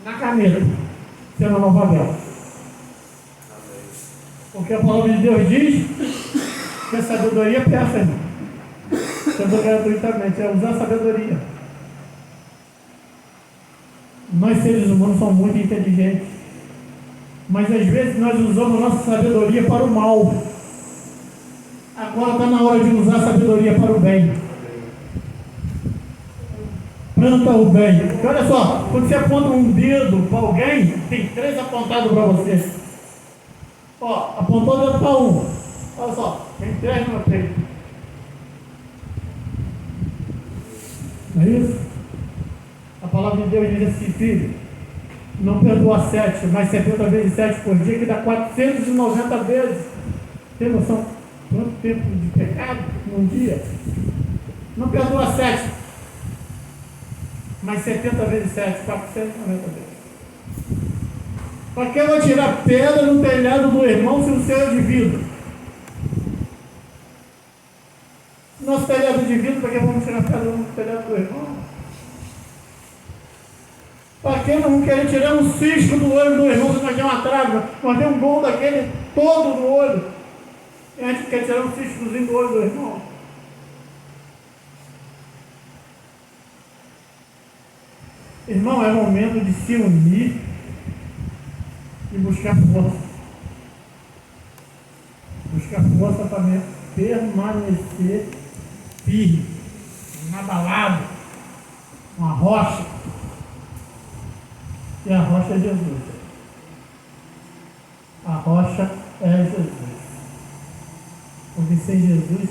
na caneta, sendo analfabeto. Porque a palavra de Deus diz que a sabedoria é peça, irmão. Sendo gratuitamente, é usar a sabedoria. Nós seres humanos somos muito inteligentes, mas às vezes nós usamos a nossa sabedoria para o mal. Agora está na hora de usar a sabedoria para o bem. Planta o bem. Porque olha só, quando você aponta um dedo para alguém, tem 3 apontados para você. Ó, apontou o dedo para um. Olha só, tem 3 no meu peito. Não é isso? A palavra de Deus diz assim, filho, não perdoa 7, mas 70 vezes 7 por dia, que dá 490 vezes. Tem noção quanto tempo de pecado num dia? Não perdoa 7, mas 70 vezes 7, 490 vezes. Para que eu vou tirar pedra no telhado do irmão se o seu é de vidro? Nosso telhado de vidro, para que vamos tirar pedra no telhado do irmão? Para que não querer tirar um cisco do olho do irmão se nós temos uma trave? Nós temos um gol daquele todo no olho. E a gente quer tirar um ciscozinho do olho do irmão. Irmão, é momento de se unir e buscar força. Buscar força para permanecer firme, inabalado, uma rocha. E a rocha é Jesus. A rocha é Jesus. Porque sem Jesus,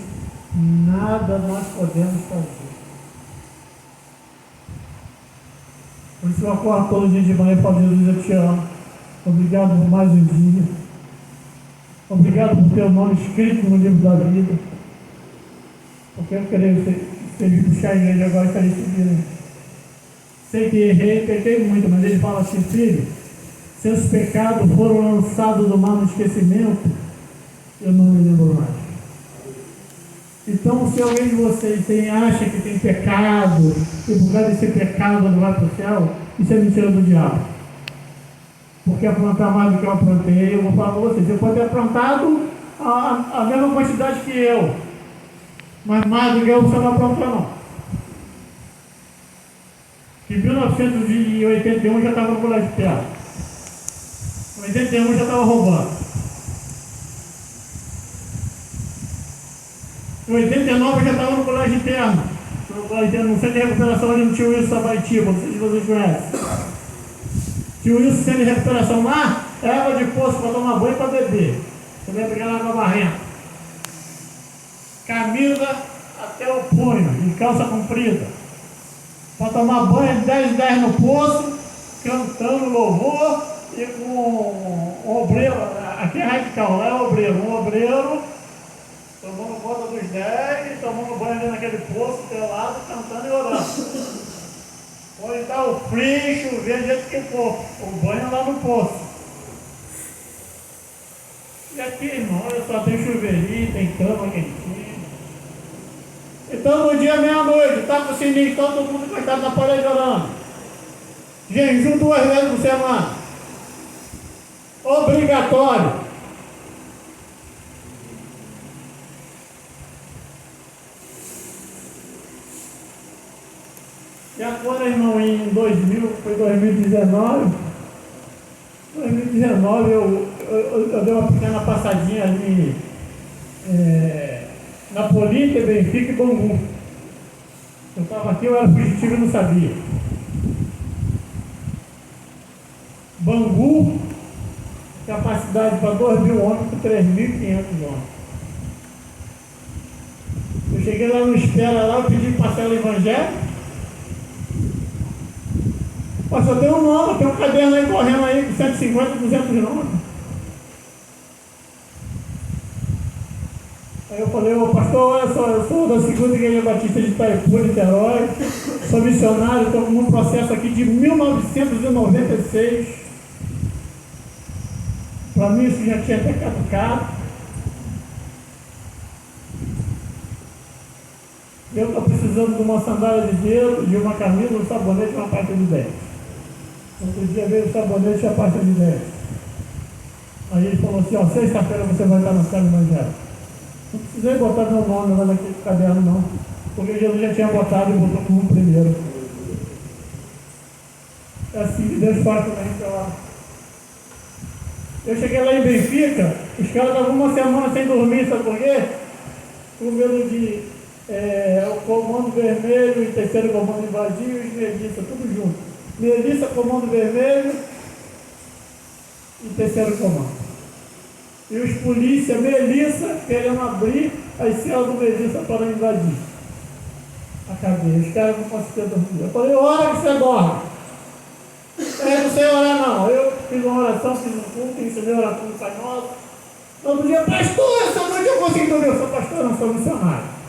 nada nós podemos fazer. Por isso eu acordo todo dia de manhã e falo, Jesus, eu te amo. Obrigado por mais um dia. Obrigado por ter o nome escrito no livro da vida. Porque eu queria buscar a igreja agora e estarei seguindo. Sei que errei, pequei muito, mas ele fala assim, filho, seus pecados foram lançados do mar no esquecimento, eu não me lembro mais. Então, se alguém de vocês acha que tem pecado, e por causa desse pecado não vai para o céu, isso é mentira do diabo. Porque aprontar mais do que eu aprontei, eu vou falar para vocês, você pode ter aprontado a mesma quantidade que eu, mas mais do que eu você não aprontou não. Em 1981 já estava no colégio de piada. Em 81 já estava roubando. Em 89 já estava no colégio interno. No centro de recuperação ali no Tio Wilson Sabaitiba, não sei se vocês conhecem. Tio Wilson, centro de recuperação lá, é água de poço para tomar banho e para beber. Você vai pegar água barrenta. Camisa até o punho, de calça comprida. Para tomar banho 10 no poço, cantando louvor e com um obreiro, aqui é radical, lá é obreiro, um obreiro tomando conta dos 10 e tomando banho ali naquele poço pelado, cantando e orando. Pode estar o frio, chover, do jeito que for, o banho é lá no poço. E aqui, irmão, olha só, tem chuveirinho, tem cama quentinha. Então, no dia meia-noite, tá com o sininho, todo mundo encostado na parede orando. Jejum 2 vezes por semana. Obrigatório. E agora, irmão, em 2019, eu dei uma pequena passadinha ali na Polícia, Benfica e Bangu. Eu estava aqui, eu era fugitivo e não sabia. Bangu, capacidade para 2.000 homens com 3.500 homens. Eu cheguei lá no Espera, lá, eu pedi parcela evangélica. Pastor, tem um nome, tem um caderno aí correndo aí com 150, 200 nomes. Aí eu falei, ô pastor, olha só, eu sou da Segunda Igreja Batista de Itaipu, Niterói, sou missionário, estou com um processo aqui de 1996. Para mim isso já tinha até caducado. Eu estou precisando de uma sandália de dedo, de uma camisa, um sabonete e uma parte de dente. Outro dia veio o sabonete e a pasta de dente. Aí ele falou assim, ó, sexta-feira você vai estar na sala evangélica. Não precisei botar meu nome lá naquele caderno não, porque Jesus já tinha botado e botou como primeiro. É assim que Deus faz quando a gente lá. Eu cheguei lá em Benfica, os caras estavam uma semana sem dormir, sabe por quê? Com medo de o comando vermelho e terceiro comando invadir e os Melissa, tudo junto. Melissa, comando vermelho e terceiro comando. E os polícia, Melissa, querendo abrir as celas do Melissa para invadir a cadeia. Os caras não conseguiam dormir. Eu falei, hora que você dorme. Não sei orar não. Eu fiz uma oração, fiz um culto, ensinei a oração do Pai Nosso. Todo dia, pastor, essa noite eu consegui dormir. Eu sou pastor, não sou missionário.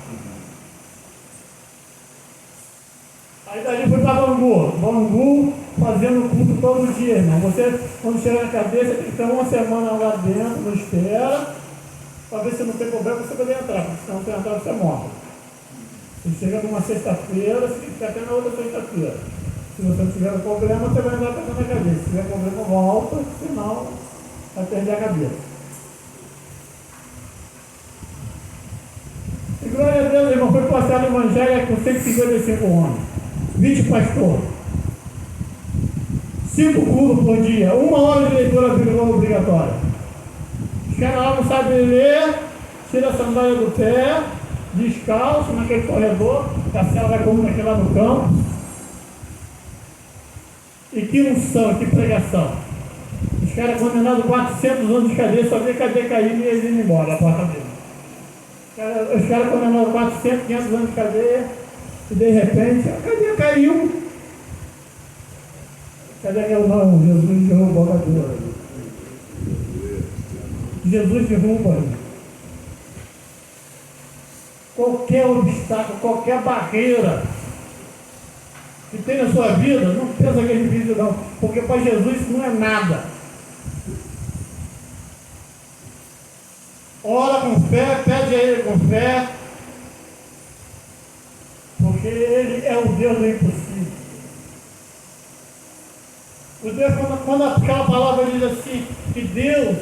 Aí dali fui para Bangu, fazendo culto todo dia, irmão. Você, quando chega na cadeia, você tem que ficar uma semana lá dentro, não espera, para ver se não tem problema, você poder entrar, porque senão você entrar, você morre. Você chega numa sexta-feira, você tem que ficar até na outra sexta-feira. Se você não tiver problema, você vai entrar para na cadeia. Se tiver problema, volta, senão vai perder a cabeça. E glória a Deus, irmão, foi passado o evangelho com 155 homens, 20 pastores, 5 cultos por dia, 1 hora de leitura bíblica obrigatória. Os caras lá não sabem ler, tira a sandália do pé, descalço naquele corredor, que a cela vai como naquele lá no campo. E que unção, que pregação. Os caras condenados 400 anos de cadeia, só vê cadeia caindo e eles indo embora, a porta dele. Os caras condenados 400, 500 anos de cadeia e de repente a cadeia caiu. Cadê meu não? Jesus derrubou a cadeia. Jesus derruba. Qualquer obstáculo, qualquer barreira que tem na sua vida, não pensa que é difícil não, porque para Jesus isso não é nada. Ora com fé, pede a Ele com fé, porque Ele é o Deus do impossível. O Deus, quando aquela palavra diz assim, que Deus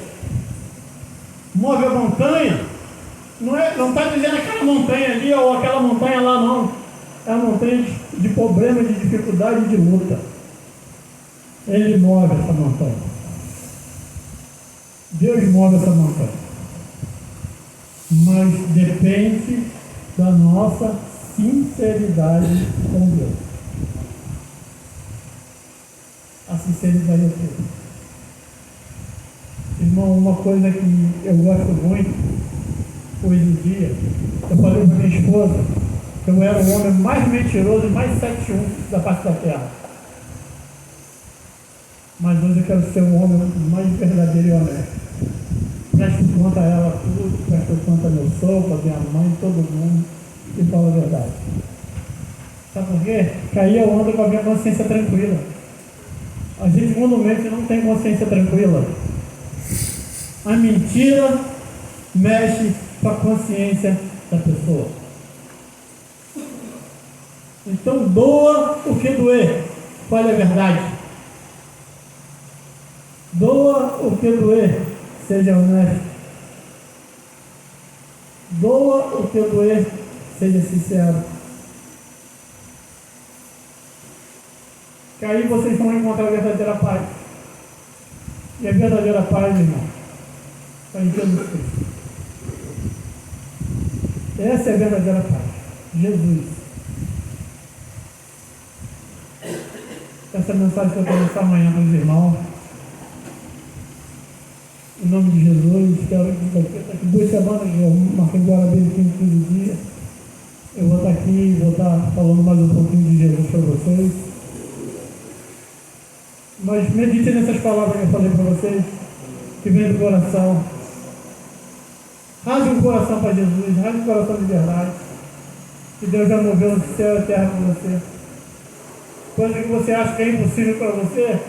move a montanha, não está dizendo aquela montanha ali ou aquela montanha lá não. É uma montanha de problema, de dificuldade e de luta. Ele move essa montanha. Deus move essa montanha. Mas depende da nossa sinceridade com Deus. A sinceridade é tudo. Irmão, uma coisa que eu gosto muito, hoje em dia, eu falei para minha esposa, eu era o homem mais mentiroso e mais 71 da face da terra. Mas hoje eu quero ser um homem mais verdadeiro e honesto. Presto conta a ela tudo, presto conta a meu sogro, a minha mãe, todo mundo, e fala a verdade. Sabe por quê? Que aí eu ando com a minha consciência tranquila. A gente comumente não tem consciência tranquila. A mentira mexe com a consciência da pessoa. Então doa o que doer, fale a verdade. Doa o que doer, seja honesto. Doa o que doer, seja sincero. Que aí vocês vão encontrar a verdadeira paz. E a verdadeira paz, irmão, está em Jesus Cristo. Essa é a verdadeira paz. Jesus. Essa mensagem que eu vou nessa manhã para os irmãos. Em nome de Jesus, quero que daqui 2 semanas, eu marquei agora bem 15 dias. Eu vou estar aqui e vou estar falando mais um pouquinho de Jesus para vocês. Mas medite nessas palavras que eu falei para vocês, que vem do coração. Rasgue o coração para Jesus, rasgue o coração de verdade. Que Deus já moveu o céu e a terra com você. Coisa que você acha que é impossível para você,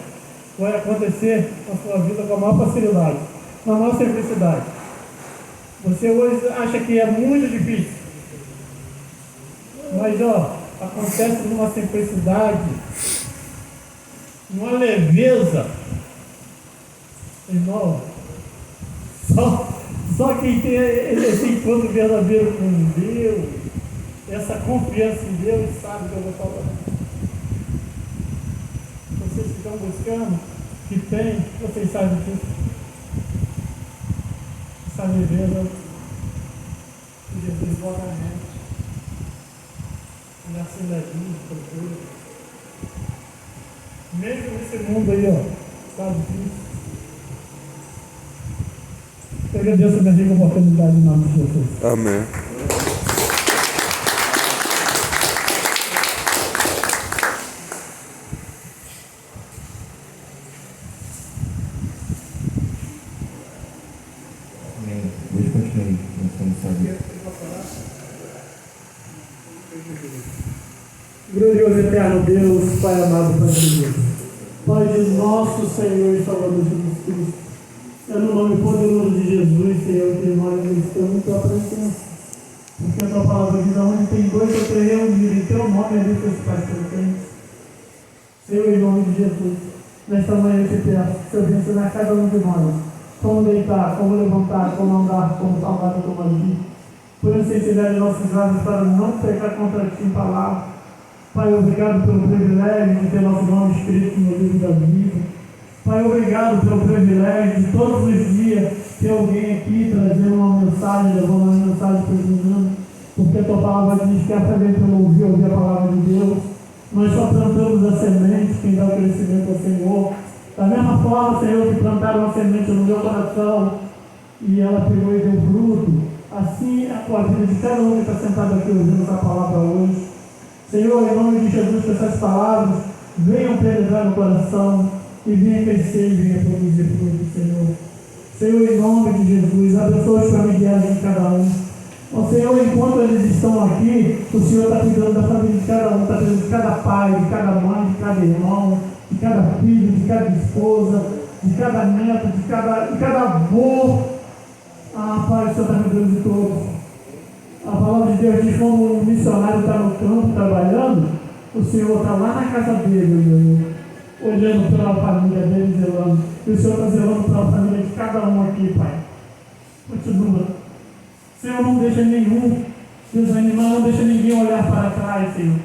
vai acontecer na sua vida com a maior facilidade, com a maior simplicidade. Você hoje acha que é muito difícil, mas acontece numa simplicidade uma leveza. Irmão, só quem tem esse encontro verdadeiro com Deus, essa confiança em Deus, sabe o que eu vou falar. Vocês que estão buscando, que tem, vocês sabem disso. Essa leveza que Jesus bota na mente. Ele assim levinho, tranquilo. Mesmo nesse mundo aí, ó, sabe disso. Eu agradeço a minha rica oportunidade em nome de Jesus. Amém. Amém. Hoje continue. Nós estamos sabendo. Glorioso eterno Deus, Pai amado, Pai de Deus. Pai de nosso Senhor e Salvador Jesus Cristo. É no nome poderoso de Jesus, Senhor, que nós estamos em tua presença. Porque a tua palavra diz: onde tem dois ou três reunidos em teu nome, ali teus pais presentes. Senhor, em nome de Jesus, nesta manhã eu te peço que o Senhor venha ensinar cada um de nós como deitar, como levantar, como andar, como salvar, como agir. Por isso, ensinar em nossos lábios para não pecar contra ti em palavra. Pai, obrigado pelo privilégio de ter nosso nome escrito no livro da vida. Pai, obrigado pelo privilégio de todos os dias ter alguém aqui trazendo uma mensagem, levando uma mensagem para os meninos, porque a tua palavra diz que aprender pelo ouvir a palavra de Deus. Nós só plantamos a semente, quem dá o crescimento é o Senhor. Da mesma forma, Senhor, que plantaram a semente no meu coração e ela pegou e deu fruto, assim é a tua vida de cada um que está sentado aqui ouvindo essa palavra hoje. Senhor, em nome de Jesus, que essas palavras venham penetrar no coração e venha crescer e venha produzir fruto, Senhor. Senhor, em nome de Jesus, abençoa os familiares de cada um. Ó Senhor, enquanto eles estão aqui, o Senhor está cuidando da família de cada um, está cuidando de cada pai, de cada mãe, de cada irmão, de cada filho, de cada esposa, de cada neto, de cada avô. Ah, Pai, o Senhor está cuidando de todos. A palavra de Deus diz: como um missionário está no campo trabalhando, o Senhor está lá na casa dele, olhando pela família dele, zelando. E o Senhor está zelando pela família de cada um aqui, Pai. Continua. Senhor, não deixa nenhum desanimar, não deixa ninguém olhar para trás, Senhor.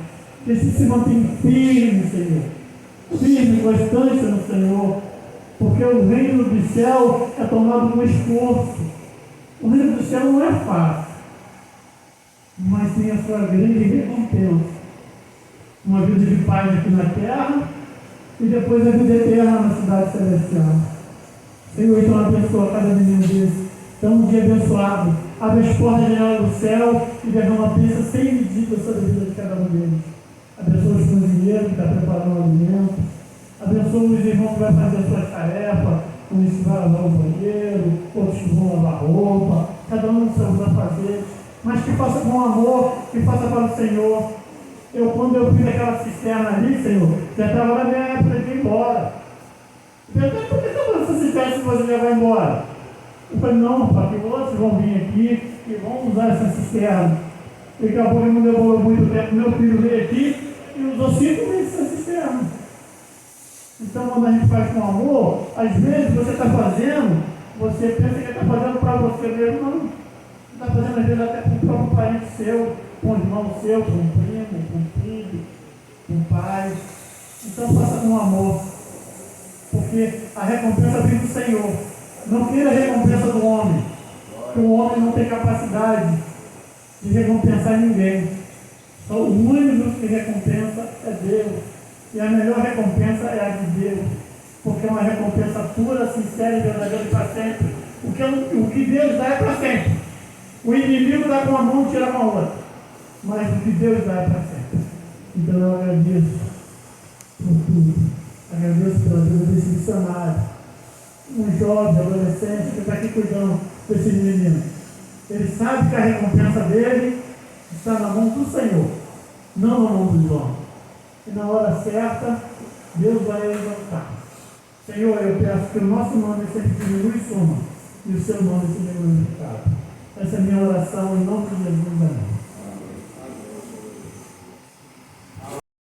Que se mantém firme, Senhor. Firme, constante no Senhor. Porque o reino do céu é tomado com esforço. O reino do céu não é fácil, mas tem a sua grande recompensa. Uma vida de paz aqui na terra e depois a vida eterna na cidade celestial. Senhor, então abençoa cada menino desse. Então um dia abençoado. Abre as portas do céu e derrama a bênção sem medida sobre a vida de cada um deles. Abençoa os cozinheiros que estão preparando o alimento. Abençoa os irmãos que vão fazer as suas tarefas. Uns que vão lavar o banheiro, outros que vão lavar roupa. Cada um dos seus afazeres. Mas que faça com amor, que faça para o Senhor. Quando eu fiz aquela cisterna ali, Senhor, já estava na minha época de ir embora. Eu falei: por que está fazendo essa cisterna se você já vai embora? Eu falei: não, porque outros vão vir aqui e vão usar essa cisterna. E acabou que não demorou muito tempo. Meu filho veio aqui e usou 5 meses essa cisterna. Então, quando a gente faz com amor, às vezes você está fazendo, você pensa que está fazendo para você mesmo, não. Está fazendo às vezes até para o próprio parente seu, com um irmão seu, com um primo, com um filho, com um pai. Então faça com amor, porque a recompensa vem do Senhor. Não queira a recompensa do homem, porque o homem não tem capacidade de recompensar ninguém. Só o único que recompensa é Deus. E a melhor recompensa é a de Deus, porque é uma recompensa pura, sincera e verdadeira para sempre. O que Deus dá é para sempre. O inimigo dá com uma mão e tira com a outra. Mas o que Deus dá é para sempre. Então eu agradeço por tudo. Agradeço pela vida desse missionário. Um jovem, adolescente, que está aqui cuidando desse menino. Ele sabe que a recompensa dele está na mão do Senhor, não na mão dos homens. E na hora certa, Deus vai exaltar. Senhor, eu peço que o nosso nome sempre diminui e suma, e o seu nome seja glorificado. Essa é a minha oração em nome de Jesus. Amém.